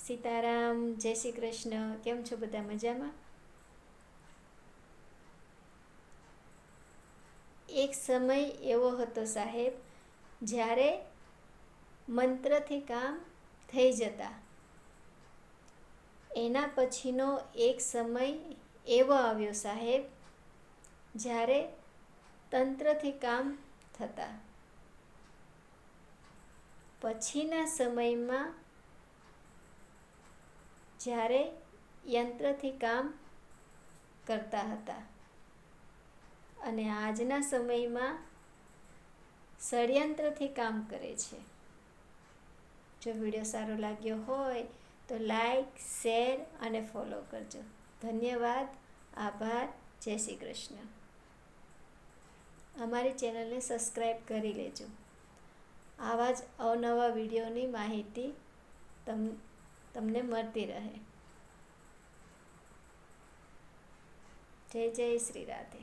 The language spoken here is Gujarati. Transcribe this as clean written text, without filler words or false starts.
સીતારામ, જય શ્રી કૃષ્ણ. કેમ છો બધા? મજામાં? એક સમય એવો હતો સાહેબ, જ્યારે મંત્રથી કામ થઈ જતા. એના પછીનો એક સમય એવો આવ્યો સાહેબ, જ્યારે તંત્રથી કામ થતા. પછીના સમયમાં જ્યારે યંત્રથી કામ કરતા હતા, અને આજના સમયમાં ષડયંત્રથી કામ કરે છે. જો વિડીયો સારો લાગ્યો હોય તો લાઈક, શેર અને ફોલો કરજો. ધન્યવાદ, આભાર, જય શ્રી કૃષ્ણ. અમારી ચેનલને સબસ્ક્રાઈબ કરી લેજો. આવા જ અવનવા વિડીયોની માહિતી તમને મળતી રહે. જય જય શ્રી રાધે.